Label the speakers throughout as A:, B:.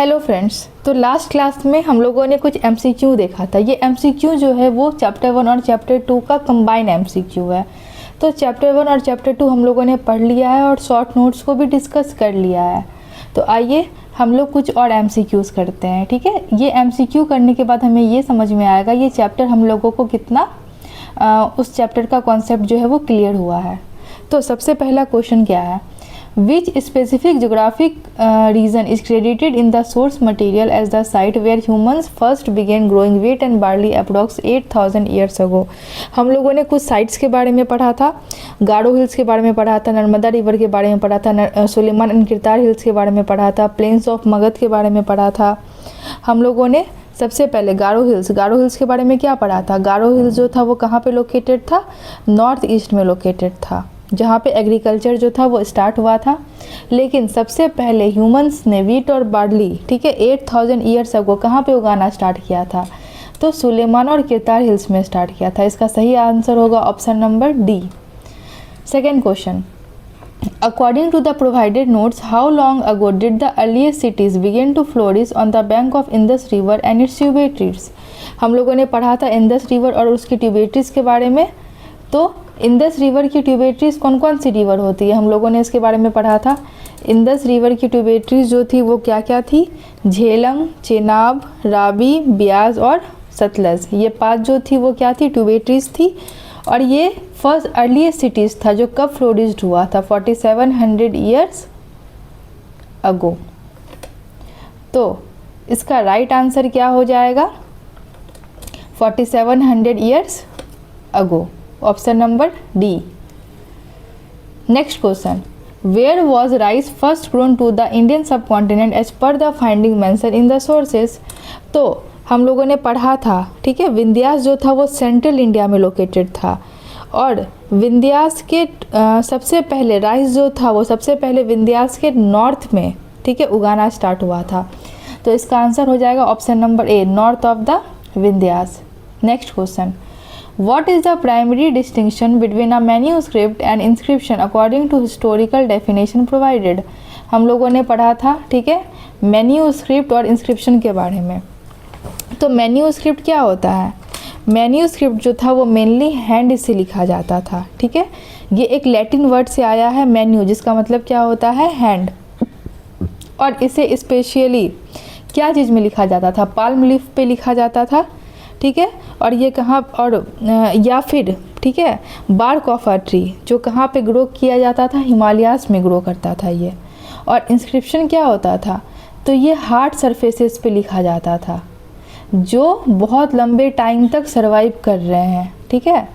A: Hello friends, तो last class में हम लोगों ने कुछ एमसीक्यू देखा था। ये एमसीक्यू जो है वो चैप्टर 1 और चैप्टर 2 का कंबाइन एमसीक्यू है। तो चैप्टर 1 और चैप्टर 2 हम लोगों ने पढ़ लिया है और शॉर्ट नोट्स को भी डिस्कस कर लिया है। तो आइए हम लोग कुछ और एमसीक्यूज़ करते हैं, ठीक है। ये एमसीक्यू करने के बाद हमें ये समझ में आएगा ये चैप्टर हम लोगों को कितना उस चैप्टर का कॉन्सेप्ट जो है वो क्लियर हुआ है। तो सबसे पहला क्वेश्चन क्या है, Which specific geographic region is credited in the source material as the site where humans first began growing wheat and barley approx 8000 years ago? हम लोगों ने कुछ साइट्स के बारे में पढ़ा था, गारो हिल्स के बारे में पढ़ा था, नर्मदा रिवर के बारे में पढ़ा था, सुलेमान एंड किरतार हिल्स के बारे में पढ़ा था, प्लेन्स ऑफ मगध के बारे में पढ़ा था। हम लोगों ने सबसे पहले गारो हिल्स के बारे में क्या पढ़ा था। गारो हिल्स जो था वो कहाँ पे लोकेटेड था, नॉर्थ ईस्ट में लोकेटेड था, जहाँ पे एग्रीकल्चर जो था वो स्टार्ट हुआ था। लेकिन सबसे पहले ह्यूमंस ने वीट और बार्ली, ठीक है, 8000 ईयर्स अगो कहाँ पे उगाना स्टार्ट किया था, तो सुलेमान और किरतार हिल्स में स्टार्ट किया था। इसका सही आंसर होगा option number D. Second question, according to the provided notes how long ago did the earliest cities begin to flourish on the bank of Indus river and its tributaries. हम लोगों ने पढ़ा था इंडस रिवर और उसकी ट्यूबेटरीज के बारे में। तो इंडस रिवर की ट्यूबेटरीज कौन कौन सी रिवर होती है, हम लोगों ने इसके बारे में पढ़ा था। इंडस रिवर की ट्यूबेटरीज जो थी वो क्या क्या थी, झेलम, चेनाब, रावी, ब्यास और सतलज। ये 5 जो थी वो क्या थी, ट्यूबेटरीज थी। और ये फर्स्ट अर्लीस्ट सिटीज़ था जो कब फ्लोरिश्ड हुआ था, 4700 ईयर्स अगो। तो इसका राइट आंसर क्या हो जाएगा, 4700 years ago, option number D. Next question, where was rice first grown in the Indian subcontinent as per the finding mentioned in the sources. तो हम लोगों ने पढ़ा था, ठीक है, विंध्यास जो था वो सेंट्रल इंडिया में लोकेटेड था और विंध्यास के सबसे पहले राइस जो था वो सबसे पहले विंध्यास के नॉर्थ में, ठीक है, उगाना स्टार्ट हुआ था। तो इसका आंसर हो जाएगा option number A, north of the Vindhyas. Next question, What is the primary distinction between a manuscript and inscription according to historical definition provided? हम लोगों ने पढ़ा था, ठीक है, मैन्यूस्क्रिप्ट और इंस्क्रिप्शन के बारे में। तो मैन्यूस्क्रिप्ट क्या होता है, मैन्यूस्क्रिप्ट जो था वो मेनली हैंड से लिखा जाता था, ठीक है। ये एक लैटिन वर्ड से आया है मैन्यू, जिसका मतलब क्या होता है, हैंड। और इसे स्पेशली क्या चीज़ में लिखा जाता था, पाल्म लीफ पे लिखा जाता था, ठीक है। और ये कहाँ और या फिर, ठीक है, बार्क ऑफ अ ट्री जो कहाँ पे ग्रो किया जाता था, हिमालयास में ग्रो करता था ये। और इंस्क्रिप्शन क्या होता था, तो ये हार्ड सरफेसेस पे लिखा जाता था जो बहुत लंबे टाइम तक सरवाइव कर रहे हैं, ठीक है,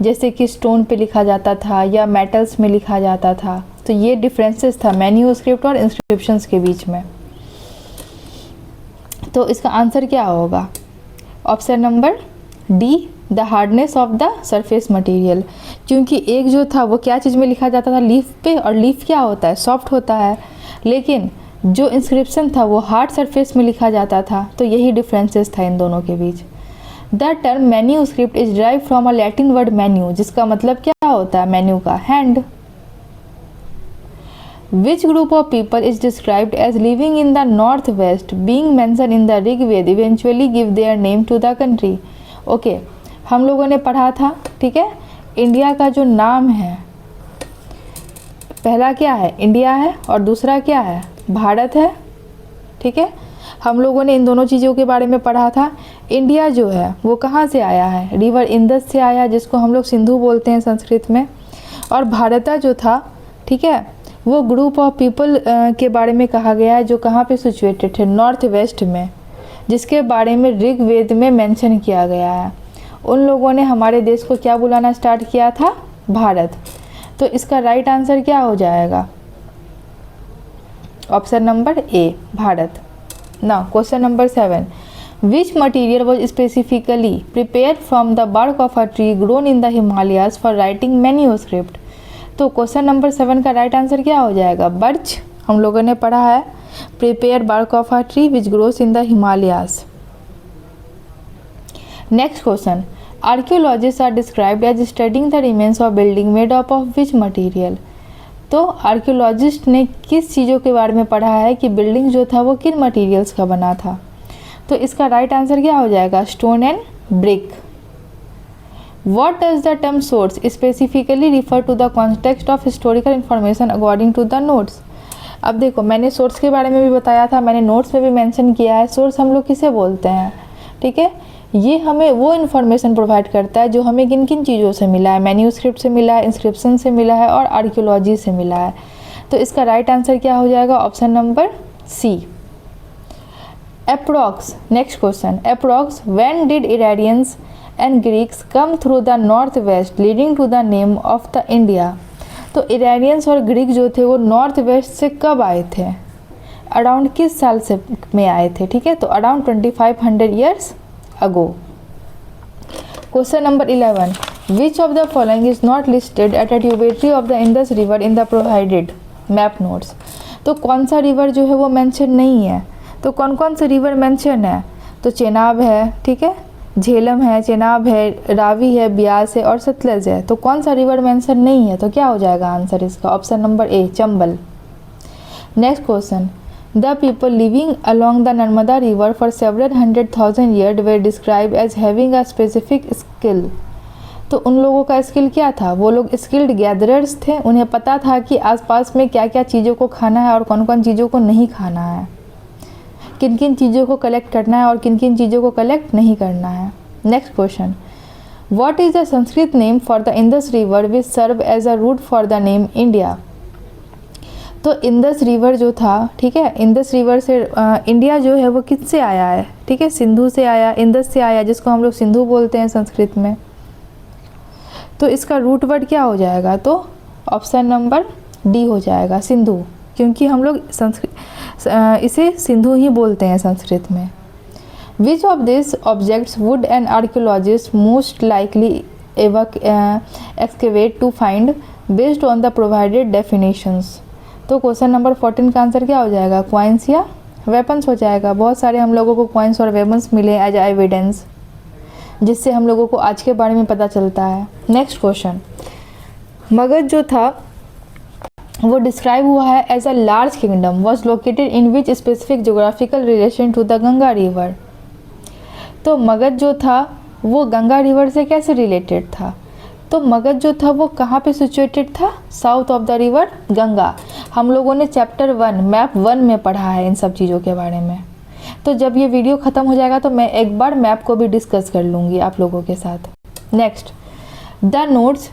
A: जैसे कि स्टोन पे लिखा जाता था या मेटल्स में लिखा जाता था। तो ये डिफरेंसेस था मैन्यूस्क्रिप्ट और इंस्क्रिप्शंस के बीच में। तो इसका आंसर क्या होगा, option number D, the hardness of the surface material. क्योंकि एक जो था वो क्या चीज़ में लिखा जाता था, लीफ पे, और लीफ क्या होता है, सॉफ्ट होता है। लेकिन जो इंस्क्रिप्शन था वो हार्ड सरफेस में लिखा जाता था। तो यही डिफरेंसेस था इन दोनों के बीच। The term manuscript is derived from a Latin word manu, जिसका मतलब क्या होता है, मैन्यू का hand. Which group of people is described as living in the northwest being mentioned in the Rigveda eventually give their name to the country? Okay, हम लोगों ने पढ़ा था, ठीक है, इंडिया का जो नाम है, पहला क्या है, इंडिया है, और दूसरा क्या है, भारत है, ठीक है। हम लोगों ने इन दोनों चीज़ों के बारे में पढ़ा था। इंडिया जो है वो कहाँ से आया है, रिवर इंदस से आया, जिसको हम लोग सिंधु बोलते हैं संस्कृत में। और भारत जो था, ठीक है, वो ग्रुप ऑफ पीपल के बारे में कहा गया है जो कहाँ पे सिचुएटेड थे, नॉर्थ वेस्ट में, जिसके बारे में ऋग्वेद में मेंशन किया गया है। उन लोगों ने हमारे देश को क्या बुलाना स्टार्ट किया था, भारत। तो इसका राइट आंसर क्या हो जाएगा, ऑप्शन नंबर ए, भारत। ना question number 7, which material was specifically prepare from the bark of a tree grown in the Himalayas for writing manuscript. तो क्वेश्चन नंबर 7 का राइट आंसर क्या हो जाएगा, बर्च। हम लोगों ने पढ़ा है, prepare bark of a tree which grows in the Himalayas. Next question, archaeologist are described as studying the remains of building made up of which material. तो आर्कियोलॉजिस्ट ने किस चीज़ों के बारे में पढ़ा है कि बिल्डिंग जो था वो किन मटेरियल्स का बना था? तो इसका राइट आंसर क्या हो जाएगा? Stone and brick. What does the term source specifically refer to the context of historical information according to the notes? अब देखो, मैंने सोर्स के बारे में भी बताया था, मैंने नोट्स में भी मेंशन किया है। सोर्स हम लोग किसे बोलते हैं? ठीक है, ये हमें वो इन्फॉर्मेशन प्रोवाइड करता है जो हमें किन किन चीज़ों से मिला है, मैन्यूस्क्रिप्ट से मिला है, इंस्क्रिप्शन से मिला है और आर्कियोलॉजी से मिला है। तो इसका राइट आंसर क्या हो जाएगा? Option number C, approx. Next question, approx when did Iranians and Greeks come through the north west leading to the name of the India? तो इरानियंस और ग्रीक जो थे वो नॉर्थ वेस्ट से कब आए थे? अराउंड किस साल से में आए थे? ठीक है, तो around 2500 years ago. Question number 11, which of the following is not listed at a tributary of the Indus river in the provided map notes? तो कौन सा रिवर जो है वो मेंशन नहीं है? तो कौन कौन से रिवर मेंशन है? तो चेनाब है, ठीक है, झेलम है, चेनाब है, रावी है, ब्यास है और सतलज है। तो कौन सा रिवर मेंशन नहीं है? तो क्या हो जाएगा आंसर इसका? Option number A, Chambal. Next question, the people living along the Narmada river for several 100,000 year were describe as having a specific skill? तो उन लोगों का स्किल क्या था? वो लोग स्किल्ड गैदरर्स थे, उन्हें पता था कि आसपास में क्या क्या चीज़ों को खाना है और कौन कौन चीज़ों को नहीं खाना है, किन किन चीज़ों को कलेक्ट करना है और किन किन चीज़ों को कलेक्ट नहीं करना है। Next question, what is the Sanskrit name for the Indus river which serve as a root for the name India? तो इंडस रिवर जो था, ठीक है, इंडस रिवर से इंडिया जो है वो किससे आया है? ठीक है, सिंधु से आया, इंडस से आया, जिसको हम लोग सिंधु बोलते हैं संस्कृत में। तो इसका रूट वर्ड क्या हो जाएगा? तो ऑप्शन नंबर डी हो जाएगा, सिंधु, क्योंकि हम लोग इसे सिंधु ही बोलते हैं संस्कृत में। Which of this objects would an archaeologist most likely excavate to find based on the provided definitions? तो क्वेश्चन नंबर 14 का आंसर क्या हो जाएगा? क्वाइंस या वेपन्स हो जाएगा। बहुत सारे हम लोगों को क्वाइंस और वेपन्स मिले एज एविडेंस, जिससे हम लोगों को आज के बारे में पता चलता है। नेक्स्ट क्वेश्चन, मगध जो था वो डिस्क्राइब हुआ है as a large kingdom was located in which specific geographical relation to the Ganga river? तो मगध जो था वो गंगा रिवर से कैसे रिलेटेड था? तो मगध जो था वो कहाँ पे सिचुएटेड था? South of the river Ganga. हम लोगों ने चैप्टर 1 मैप 1 में पढ़ा है इन सब चीज़ों के बारे में। तो जब ये वीडियो ख़त्म हो जाएगा तो मैं एक बार मैप को भी डिस्कस कर लूँगी आप लोगों के साथ। Next, the notes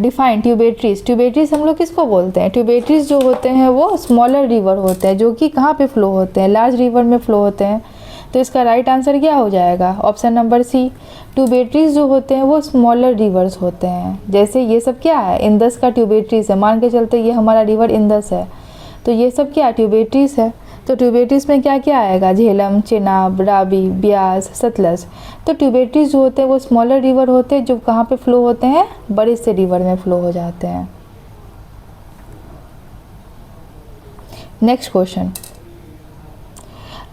A: define tributaries. Tributaries हम लोग किसको बोलते हैं? ट्यूबेट्रीज जो होते हैं वो स्मॉलर रिवर होते हैं, जो कि कहाँ पे फ्लो होते हैं? लार्ज रिवर में फ्लो होते हैं। तो इसका राइट आंसर क्या हो जाएगा? ऑप्शन नंबर सी, ट्यूबेट्रीज जो होते हैं वो स्मॉलर रिवर्स होते हैं। जैसे ये सब क्या है? इंदस का ट्यूबेट्रीज है, मान के चलते ये हमारा रिवर इंदस है, तो ये सब क्या ट्यूबेट्रीज है। तो ट्यूबेट्रीज में क्या क्या आएगा? झेलम, चेनाब, रावी, ब्यास, सतलज। तो ट्यूबेट्रीज जो होते हैं वो स्मॉलर रिवर होते हैं, जो कहाँ पे फ्लो होते हैं? बड़े से रिवर में फ्लो हो जाते हैं। Next question,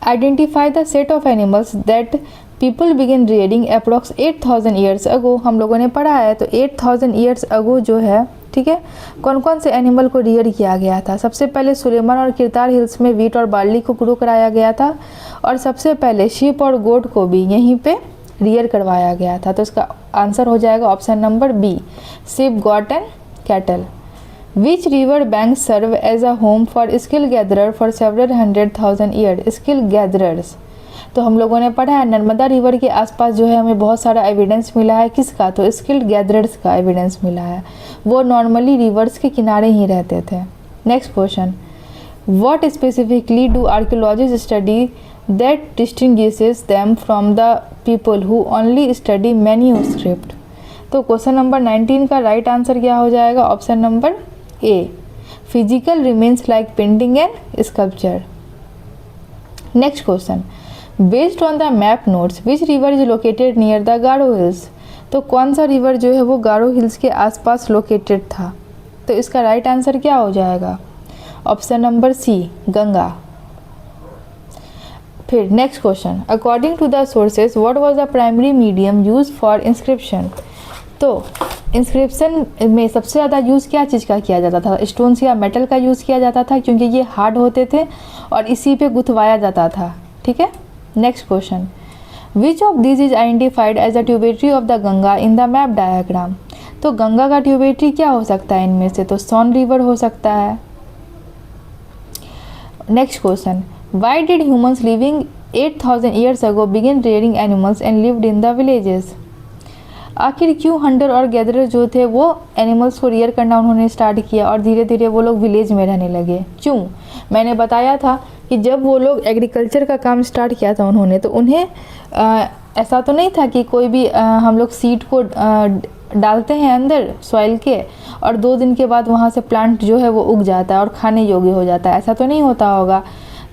A: identify the set of animals that people begin rearing approx 8000 years ago. हम लोगों ने पढ़ा है, तो 8000 ईयर्स अगो जो है, ठीक है, कौन कौन से एनिमल को रियर किया गया था? सबसे पहले सुलेमान और किरतार हिल्स में वीट और बार्ली को ग्रो कराया गया था, और सबसे पहले शीप और गोट को भी यहीं पे रियर करवाया गया था। तो इसका आंसर हो जाएगा option number B, sheep, goat and cattle. Which river bank serve as a home for skill gatherer for several 100,000 year? Skill gatherers, तो हम लोगों ने पढ़ा है नर्मदा रिवर के आसपास जो है हमें बहुत सारा एविडेंस मिला है। किसका? तो स्किल्ड गैदरर्स का एविडेंस मिला है। वो नॉर्मली रिवर्स के किनारे ही रहते थे। Next question, what specifically do archaeologist study that distinguishes them from the people who only study manuscript? तो क्वेश्चन नंबर 19 का राइट आंसर क्या हो जाएगा? Option number A, physical remains like painting and sculpture. Next question, based on the map notes which river is located near the Garo hills? तो कौन सा river जो है वो गारो हिल्स के आसपास लोकेटेड था? तो इसका राइट आंसर क्या हो जाएगा? Option number C, Ganga. फिर next question, according to the sources what was the primary medium used for inscription? तो इंस्क्रिप्शन में सबसे ज़्यादा यूज़ क्या चीज़ का किया जाता था? स्टोन्स या मेटल का यूज़ किया जाता था, क्योंकि ये हार्ड होते थे और इसी पे गुथवाया जाता था। ठीक है, next question, which of this is identified as a tributary of the Ganga in the map diagram? तो गंगा का ट्यूबेटरी क्या हो सकता है इनमें से? तो सोन रिवर हो सकता है। Next question, why did humans living 8000 years ago begin rearing animals and lived in the villages? आखिर क्यों हंटर और गैदरर जो थे वो एनिमल्स को रियर करना उन्होंने स्टार्ट किया और धीरे धीरे वो लोग विलेज में रहने लगे? क्यों? मैंने बताया था कि जब वो लोग एग्रीकल्चर का काम स्टार्ट किया था उन्होंने, तो उन्हें ऐसा तो नहीं था कि कोई भी हम लोग सीड को डालते हैं अंदर सॉइल के और 2 दिन के बाद वहाँ से प्लांट जो है वो उग जाता है और खाने योग्य हो जाता है। ऐसा तो नहीं होता होगा।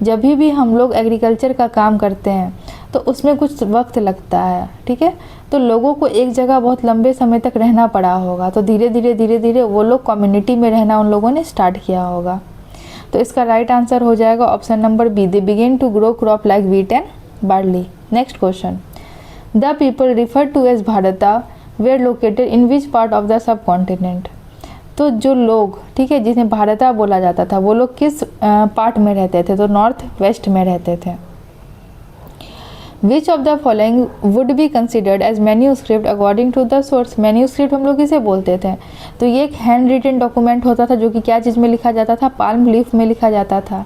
A: जब भी हम लोग एग्रीकल्चर का काम करते हैं तो उसमें कुछ वक्त लगता है। ठीक है, तो लोगों को एक जगह बहुत लंबे समय तक रहना पड़ा होगा, तो धीरे धीरे वो लोग कम्युनिटी में रहना उन लोगों ने स्टार्ट किया होगा। तो इसका राइट आंसर हो जाएगा option number B, they begin to grow crop like wheat and barley. Next question, the people refer to as Bharata were located in which part of the subcontinent? तो जो लोग, ठीक है, जिन्हें भारता बोला जाता था, वो लोग किस पार्ट में रहते थे? तो नॉर्थ वेस्ट में रहते थे। Which of the following would be considered as manuscript according to the source? Manuscript हम लोग किसे बोलते थे? तो ये एक हैंड रिटन डॉक्यूमेंट होता था जो कि क्या चीज़ में लिखा जाता था? पाल्म लीफ में लिखा जाता था।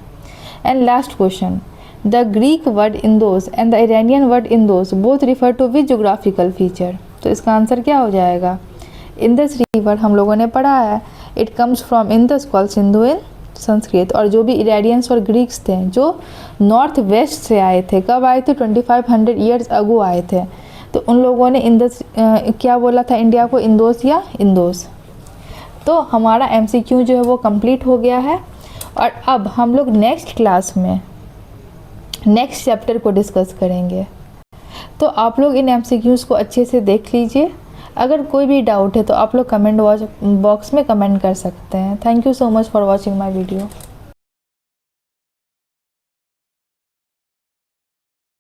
A: And last question, the Greek word Indos and the Iranian word Indos both refer to which geographical feature? तो इसका आंसर क्या हो जाएगा? इंदस रिवर हम लोगों ने पढ़ा है, it comes from Indus called Sindhu in Sanskrit. और जो भी इरानियंस और ग्रीक्स थे जो नॉर्थ वेस्ट से आए थे, कब आए थे? 2500 ईयर्स अगो आए थे। तो उन लोगों ने इंदस क्या बोला था इंडिया को? इंदोस या इंदोस। तो हमारा MCQ जो है वो कंप्लीट हो गया है और अब हम लोग नेक्स्ट क्लास में नेक्स्ट चैप्टर को डिस्कस करेंगे। तो आप लोग इन MCQs को अच्छे से देख लीजिए। अगर कोई भी डाउट है तो आप लोग कमेंट बॉक्स में कमेंट कर सकते हैं। Thank you so much for watching my video.